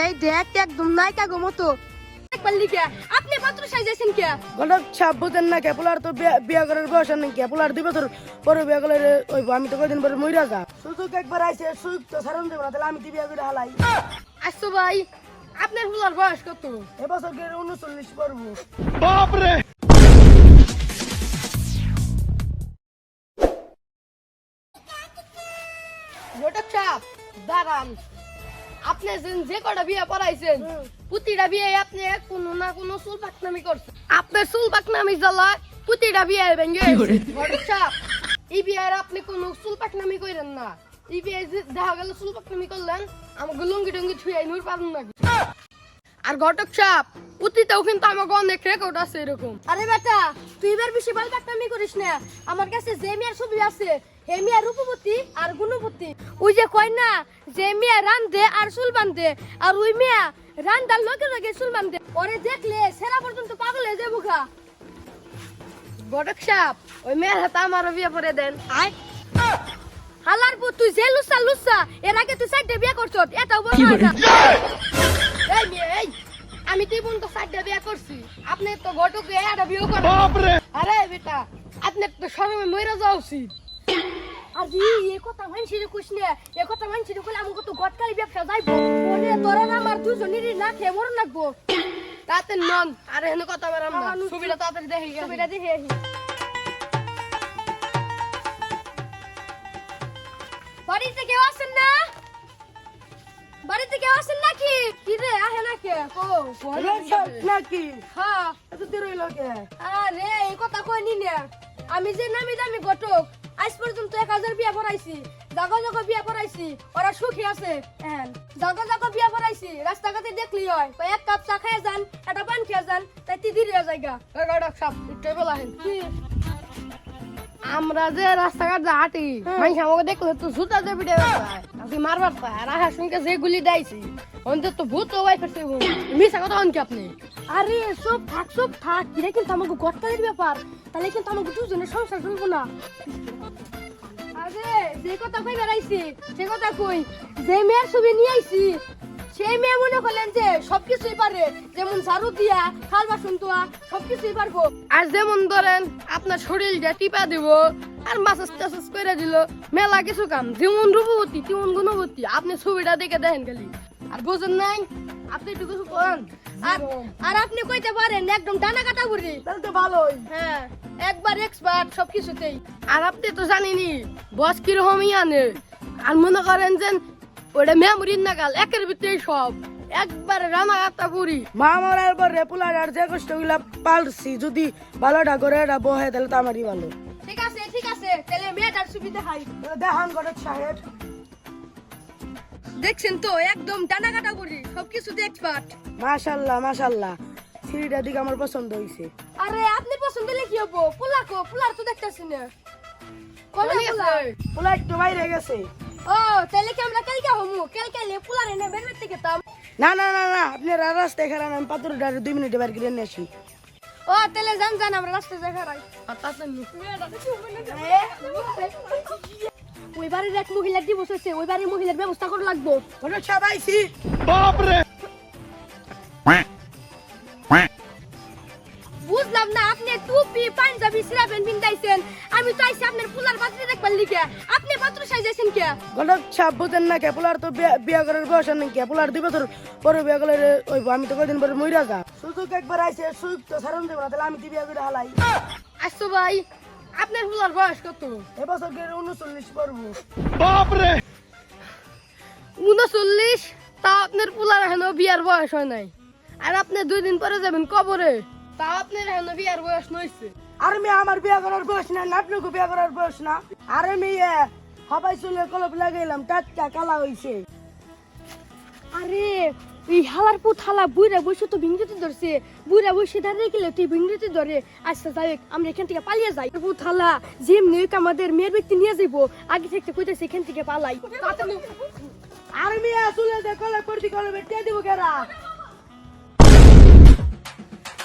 এই দেখ একদম নায়িকা গো মতো আপনি মাত্র সাইজেছেন কে গলক ছাপ বুঝেন না কে পোলার তো বিয়া করার বয়স নেই কে পোলার 2 বছর পরে বিয়া করলে ওই আমি তো কয়দিন পরে মইরা যা সুযোগ একবার আইছে সুযোগ তো ছাড়ন দেব না তাহলে আমি তো বিয়া করে হালাই আসো ভাই আপনার ফুলার বয়স কত এবছর কে 39 পড়ব বাপ রে গোটা চাপ দাঁড়ান আপনি যে কটা বিয়ে পড়াইছেন প্রতিটা বিয়ে আপনি কোনো না কোনো চুল পাকনামি করছেন আপনার চুল পাকনামি জ্বালায় প্রতিটা বিয়ে ভেঙে গোটা চাপ এই বিয়ের আপনি কোনো চুল পাকনামি করেন না এই বিয়ে দেখা গেল চুল পাকনামি করলেন আমাকে লুঙ্গি টুঙ্গি ছুঁয়ে নূর পারেন না আর ঘটক চাপ অতীতেও কিন্তু আমাকে অনেক রেকর্ড আছে এরকম আরে বেটা তুই এবার বেশি বাল পাকনামি করিস না আমার কাছে যে মেয়ের ছবি আছে হে মিয়া রূপবতী আর গুণবতী ওই যে কয় না যে মিয়া রান্ধে আর চুল বান্ধে আর ওই মিয়া রান্দার লগে লগে চুল বান্ধে ওরে দেখলে সেরা পর্যন্ত পাগল হয়ে যাবো খা ঘটক সাপ ওই মেয়ের হাতে আমারও বিয়ে করে দেন আয় হালার পর তুই যে লুসা লুসা এর আগে তুই সাইডে বিয়ে করছ এটাও বল না এই মেয়ে এই আমি তুই বোন তো সাইডে বিয়ে করছি আপনি তো ঘটক এটা বিয়ে করেন আরে বেটা আপনি তো শরমে মইরা যাওয়া উচিত আজি এই কথা মানছি রে কইছ না এই কথা মানছি রে কইলে আমাকে তো গটকালি ব্যবসা যাইবো ওরে তোরা আমার দুজনেরই না খেয়ে মরন লাগবো তাতে নন আরে হেন কথা বারাম না ছবিটা তাড়াতাড়ি দেখি ছবিটা দেখি বাড়িতে কেউ আছেন না বাড়িতে কেউ আছেন নাকি কি রে আহে না কে ও নাকি হ্যাঁ এত দেরি হইল কে আরে এই কথা কইনি না আমি যে নামি দামি ঘটক আজ পর্যন্ত 1000 বিয়া পড়াইছি জাগো জাগো বিয়া পড়াইছি ওরা সুখী আছে এখন জাগো জাগো বিয়া পড়াইছি রাস্তাঘাটে দেখলি হয় তো এক কাপ চা খেয়ে যান একটা পান খেয়ে যান তাই তিদির হয়ে জায়গা ওই গড়ক সব একটু বলাহেন আমরা যে রাস্তাঘাট যা হাঁটি মানুষ আমাকে দেখলে তো জুতা দিয়ে পিটে বেড়ায় আপনি মারবার পায় আর আহার সঙ্গে যে গুলি দেয়ছি অন্তত তো ভূত ওয়াই ফেরছে মিশা কথা কি আপনি আরে সব থাক এটা কিন্তু আমাকে গটকালের ব্যাপার তাহলে কিন্তু আমাকে দুজনের সংসার চলবো না আরে যে কথা কই বেড়াইছি সে কথা কই যে মেয়ের ছবি নিয়ে আইছি সেই মেয়ে মনে করলেন যে সবকিছুই পারে যেমন ঝাড়ু দিয়া খাল বাসন তোয়া সবকিছুই পারবো আর যেমন ধরেন আপনার শরীরটা টিপা দিব আর মাসাজ টাসাজ করে দিল মেলা কিছু কাম যেমন রূপবতী তেমন গুণবতী আপনি ছবিটা দেখে দেখেন খালি আর বোঝেন নাই আপনি একটু কিছু করেন আর আপনি কইতে পারেন একদম ডানা কাটা বুড়ি তাহলে তো ভালোই হ্যাঁ একবার এক্সপার্ট সবকিছুতেই আর আপনি তো জানেনই বস কিরকমই আনে আর মনে করেন যে ওটা মেমোরির নাগাল একের ভিতরে সব একবার রানা কাটা বুড়ি মা মরার পর রেপুলার আর যে কষ্টগুলা পালছি যদি ভালোটা করে এটা বহে তাহলে তো আমারই ভালো ঠিক আছে তাহলে মেয়েটার সুবিধা হয় দেখান গড়ক সাহেব দেখছেন তো একদম ডানা কাটা বুড়ি সবকিছুতে এক্সপার্ট মাশাআল্লাহ সিঁড়িটা দিকে আমার পছন্দ হইছে আরে আপনি পছন্দ হলে কি হবো পোলার তো দেখতেছি না কোন পোলা একটু বাইরে গেছে ও তাহলে কি আমরা কালকে হমু কালকে পোলার এনে বের করতে গেতাম না আপনি রাস্তায় খারাপ আমি পাথরটা 2 মিনিটে বার করে নিয়ে আসি ও তাহলে যান আমরা রাস্তায় যাই খারাই ওই বাড়ির এক মহিলার ডিভোর্স হয়েছে ওই বাড়ির মহিলার ব্যবস্থা করা লাগবো ওটা সবাইছি বাপ রে বুঝলাম না আপনি টুপি পাঞ্জাবি সিরাপেন পিন্দাইছেন আমি তো আইছি আপনার পোলার বাতরি দেখবার লিখে আপনি বাতরি সাইজেছেন কে গলক ছাপ বুঝেন না কে পোলার তো বিয়া করার বয়স নেই কে পোলার 2 বছর পরে বিয়া করলে ওই আমি তো কয়দিন পরে মইরা যা সুযোগ একবার আইছে সুযোগ তো ছাড়ন দেব না তাহলে আমি তো বিয়া করে হালাই আসো ভাই আপনার পোলার বয়স কত এবছর কে 39 পড়ব বাপ রে 39 তা আপনার পোলার এখনো বিয়ার বয়স হয় নাই আর আপনি 2 দিন পরে যাবেন কবরে তা আপনার এখনো বিয়ার বয়স নইছে আর মেয়ে আমার বিয়া করার বয়স না আপনাকে বিয়া করার বয়স না আরে মেয়ে সবাই চুলে কলপ লাগাইলাম টাটকা কালা হইছে আরে এই হালার পুত হালা বুইরা বসে তো ভিংড়িতে ধরছে বুইরা বসে দাঁড়িয়ে গেলে তুই ভিংড়িতে ধরে আচ্ছা যাই আমরা এখান থেকে পালিয়ে যাই পুত হালা যেমনি আমাদের মেয়ের ব্যক্তি নিয়ে যাইবো আগে থেকে কইতেছে এখান থেকে পালাই আর মেয়ে চুলে যে কলপ করতে কলপ টেয়ে দিব কেরা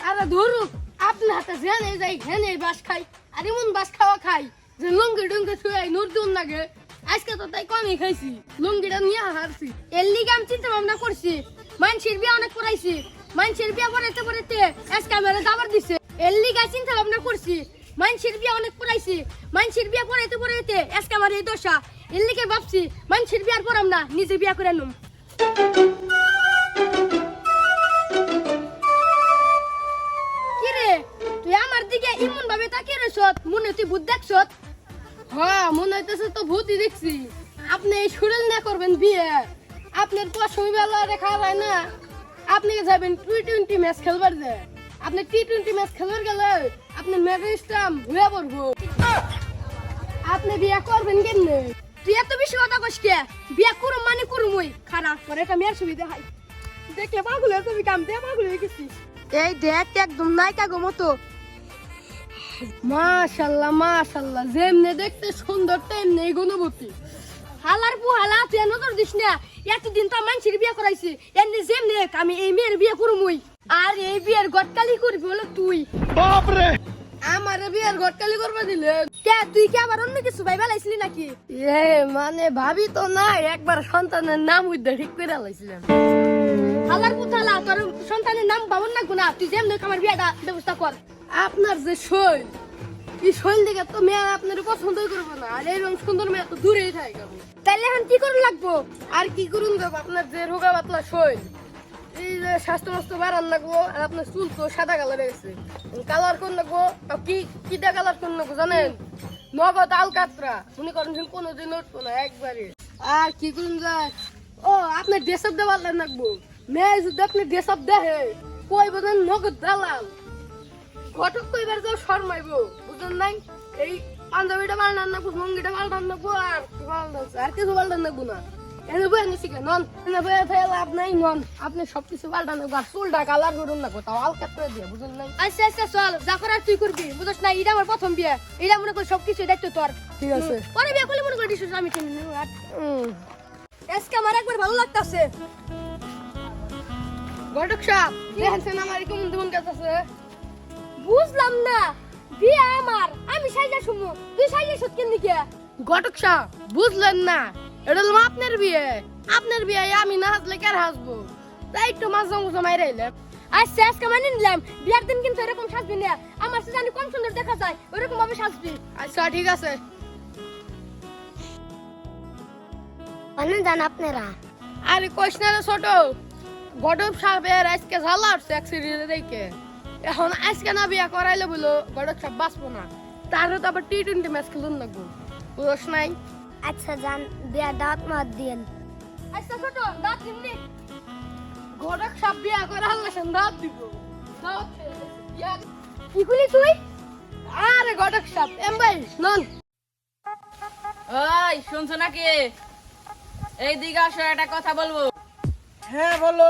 আরে ধরু আপনার হাতে জেনে যাই ঘেনে বাস খাই আর এমন বাস খাওয়া খাই যে লঙ্গি ডঙ্গে ছুঁয়ে নূর দিন লাগে আজকে তো তাই কমই খাইছি লঙ্গিটা নিয়ে হারছি এর লিগে আমি চিন্তা ভাবনা করছি মানুষের বিয়ে অনেক পড়াইছি, মানুষের বিয়ে পড়াইতে পড়াইতে আজকে আমার দাবার দিছে। এর লিগা চিন্তা ভাবনা করছি, মানুষের বিয়ে অনেক পড়াইছি, মানুষের বিয়ে পড়াইতে পড়াইতে আজকে আমার এই দশা। এর লিগে ভাবছি মানুষের বিয়ে আর পড়াম না, নিজে বিয়ে করে নুম। কিরে তুই আমার দিকে এমন ভাবে তাকিয়ে রইছ, মনে তুই ভূত দেখছ? হ্যাঁ মনে হইতেছে তো ভূতই দেখছি। আপনি এই শুরুল না করবেন বিয়ে, আপনার পছন্দ বেলা রেখা হয় না। আপনি যাবেন টি20 ম্যাচ খেলবার যে, আপনি টি20 ম্যাচ খেলবার গেলে আপনি ম্যাচটাম হয়ে পড়বো। আপনি বিয়ে করবেন কেমনে? তুই এত বেশি কথা কইস কে? বিয়ে করুম মানে করুমই, খারাপ করে একটা মেয়ের সুবিধা হয়। দেখলে পাগল হয়ে তুমি কাম দিয়ে পাগল হয়ে গেছিস। এই দেখ একদম নায়িকা গো মতো। মাশাআল্লাহ মাশাআল্লাহ, যেমনে দেখতে সুন্দর তেমনি গুণবতী। হালার হালা তুই নজর দিস না, এতদিন তো মানুষের বিয়ে করাইছি, এমনি যেমনি আমি এই মেয়ের বিয়ে করুমই। আর এই বিয়ের গটকালি করবি হলো তুই। बाप रे আমার বিয়ের গটকালি করবা দিলে কে? তুই কি আবার অন্য কিছু ভাই বেলাইছিলি নাকি? এ মানে ভাবি তো না, একবার সন্তানের নাম উদ্ধার ঠিক করে লাইছিলাম। হালার পুতালা, তোর সন্তানের নাম বাবন না গুনা, তুই যেমনি আমার বিয়েটা ব্যবস্থা কর। আপনার যে শৈল, এই শৈল দেখে তো মেয়ে আপনার পছন্দই করবো না, আর এরকম সুন্দর মেয়ে তো দূরেই থাকে। তাইলে এখন কি করুন লাগবো? আর কি করুন দেব? আপনার যে রোগা পাতলা শৈল, এই যে স্বাস্থ্য মাস্ত বাড়ান লাগবো, আর আপনার চুল তো সাদা কালার গেছে, কালার কোন লাগবো? কি কিটা কালার কোন লাগবো জানেন? নগদ আল কাতরা, মনে করেন কোনোদিন উঠবো না একবারে। আর কি করুন যায়? ও আপনার ড্রেস আপ দেওয়ার লাগবো। মেয়ে যদি আপনি ড্রেস আপ দেখে কই বলেন নগদ দালাল, ঘটক কইবার যাও শর্মাইবো, বুঝলেন নাই? এই পাঞ্জাবিটা পাল্টান লাগবো, লুঙ্গিটা পাল্টান লাগবো, আর কিছু পাল্টান লাগবো না। এনে বই আনি শিখলে নন, এনে বই ফেলে লাভ নাই নন। আপনি সবকিছু পাল্টান লাগবো, আর চুলটা কালার করুন না, কোথাও আলকাত করে দিয়ে, বুঝলেন নাই? আচ্ছা আচ্ছা চল, যা করার তুই করবি, বুঝছ না? এটা আমার প্রথম বিয়ে, এটা মনে করি সবকিছু দেখতো তোর। ঠিক আছে, পরে বিয়ে করলে মনে করি আমি কিনে নেবো। আজকে আমার একবার ভালো লাগতাছে। ঘটক সাহেব দেখেন আমার কেমন কেমন কাজ আছে? বুঝলাম না, বিয়ে আমার, আমি সাইজা শুমু, তুই সাইজা সত কেন দিকে? ঘটক সাহেব বুঝলেন না, এটা হলো আপনার বিয়ে, আপনার বিয়ে আমি না হাসলে কার হাসবো? তাই একটু মাঝে মাঝে মাইরাইলাম। আচ্ছা আজকে মানে নিলাম, বিয়ার দিন কিন্তু এরকম সাজবি না, আমার সাথে জানি কম সুন্দর দেখা যায় ওইরকম ভাবে সাজবি। আচ্ছা ঠিক আছে। মানে জান আপনারা আরে কোশনারে ছোট ঘটক সাহেবের আজকে ঝালা উঠছে অ্যাক্সিডেন্টে দেখে, এখন আজকে না বিয়া করাইলে বলো ঘটক সাহেব বাঁচবো না, তারও তো আবার টি20 ম্যাচ খেলুন লাগবো, বুঝছ নাই? আচ্ছা জান বিয়া দাঁত মাত দিয়েন। আচ্ছা ছোট দাঁত দিমনি, ঘটক সাহেব বিয়া করে হাল্লাছেন দাঁত দিব, দাঁত বিয়া কি কইলি তুই? আরে ঘটক সাহেব এম ভাই নন। ওই শুনছো নাকি? এইদিকে আসো, একটা কথা বলবো। হ্যাঁ বলো।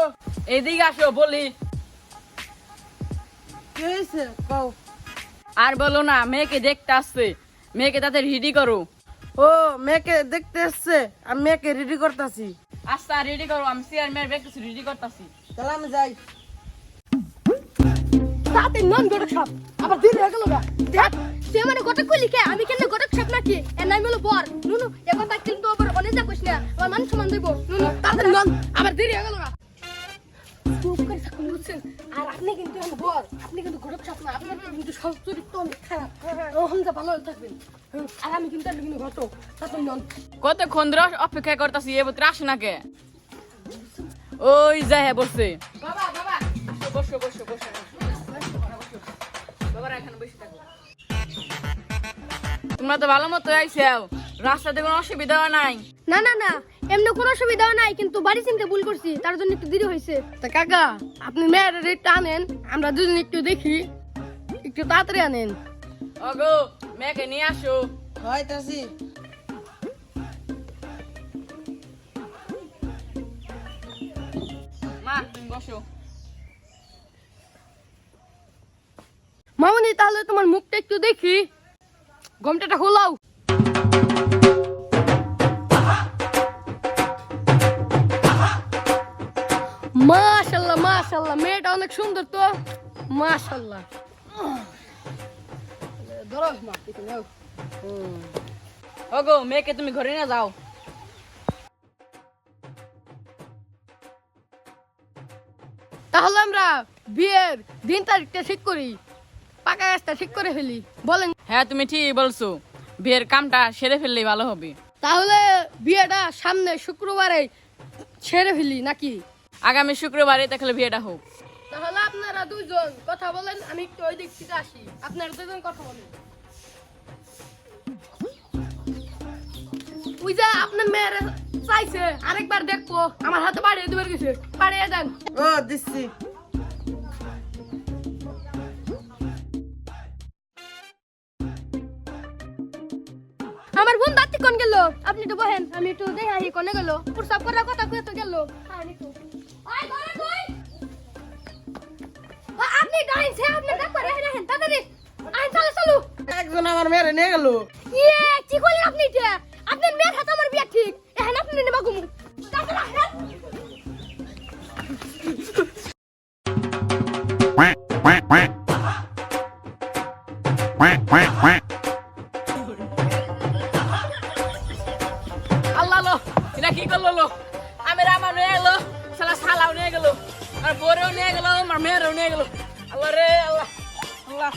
এইদিকে আসো বলি। কি হয়েছে কও? আর বলো না, মেয়েকে দেখতে আসছে, মেয়েকে তাতে রেডি করো। ও মেয়েকে দেখতে এসছে, আমি মেয়েকে রেডি করতেছি। আচ্ছা রেডি করো, আমি চেয়ারম্যান ব্যাগ কিছু রেডি করতেছি। তাহলে আমি যাই। তাতে নন ঘটক সাহেব আবার দিন হয়ে গেল গা। দেখ তুই আমার ঘটক কইলি কে? আমি কেন ঘটক সাহেব নাকি? এ নাই হলো বর নুনু, এখন তাক কিন্তু আবার অনেক যা কইছ না, আমার মান সম্মান দেব নুনু। তাতে নন আবার দেরি হয়ে গেল গা। চুপ করে থাকুন বুঝছেন? আর আপনি কিন্তু এখন বর, আপনি কিন্তু ঘটক সাহেব না, আপনার কিন্তু সব চরিত্র অনেক খারাপ। ও হামজা ভালো থাকবেন, আর আমি কিন্তু ঘটক। তাতে নন কতক্ষণ ধরে অপেক্ষা করতেছি, এ বলতে আসে না কে? ওই যাই হ্যাঁ বলছে। বাবা বাবা বসো বসো বসো বাবা, এখানে বসে থাকো। তোমরা তো ভালো মতো আইসাও, রাস্তাতে কোনো অসুবিধা নাই? না না না, এমনি কোনো অসুবিধা নাই, কিন্তু বাড়ি চিনতে ভুল করছি, তার জন্য একটু দেরি হয়েছে। তা কাকা আপনি মেয়ের রেটটা আনেন, আমরা দুজন একটু দেখি, একটু তাড়াতাড়ি আনেন। ওগো মেয়েকে নিয়ে আসো। হয়তাছি। মা তুমি বসো। মামনি তাহলে তোমার মুখটা একটু দেখি, ঘোমটাটা খোলাও। মাশাআল্লাহ মাশাআল্লাহ, মেয়েটা অনেক সুন্দর তো, মাশাআল্লাহ। ধরো মা, একটু নাও। ওগো মেয়েকে তুমি ঘরে নিয়ে যাও। তাহলে আমরা বিয়ের দিন তারিখটা ঠিক করি, পাকা কাজটা ঠিক করে ফেলি, বলেন? হ্যাঁ তুমি ঠিক বলছো, বিয়ের কামটা সেরে ফেললেই ভালো হবে। তাহলে বিয়েটা সামনে শুক্রবারে ছেড়ে ফেলি নাকি? আগামী শুক্রবারে তাহলে বিয়েটা হোক। তাহলে আপনারা দুইজন কথা বলেন, আমি একটু ওই দিক থেকে আসি, আপনারা দুজন কথা বলেন। ওই যে আপনার মেয়ের চাইছে আরেকবার দেখবো, আমার হাতে বাড়িয়ে দেবার গেছে, বাড়িয়ে দেন। ও দিচ্ছি। আমার বোন দাঁতি কোন গেল? আপনি তো বহেন, আমি একটু দেখে আহি কোনে গেল। প্রসাব করার কথা কয়ে তো গেল। আপনি ডাইনছে, আপনি দেখ করে হেন তাড়াতাড়ি আইন চালু চালু। একজন আমার মেয়েরে নিয়ে গেল। ইয়ে কি করলেন আপনি এটা? আপনার মেয়ের হাতে আমার বিয়ে ঠিক, এখন আপনি নেবা গুমু। Quack, quack, quack. Quack, quack, quack. আল্লাহ লো, এটা কি করলো লো? আমি আমার নিয়ে গেলো, শালা শালাও নিয়ে গেলো, আর বরেও নিয়ে গেলো, আমার মেয়েরও নিয়ে গেলো। আল্লাহ রে আল্লাহ, আল্লাহ।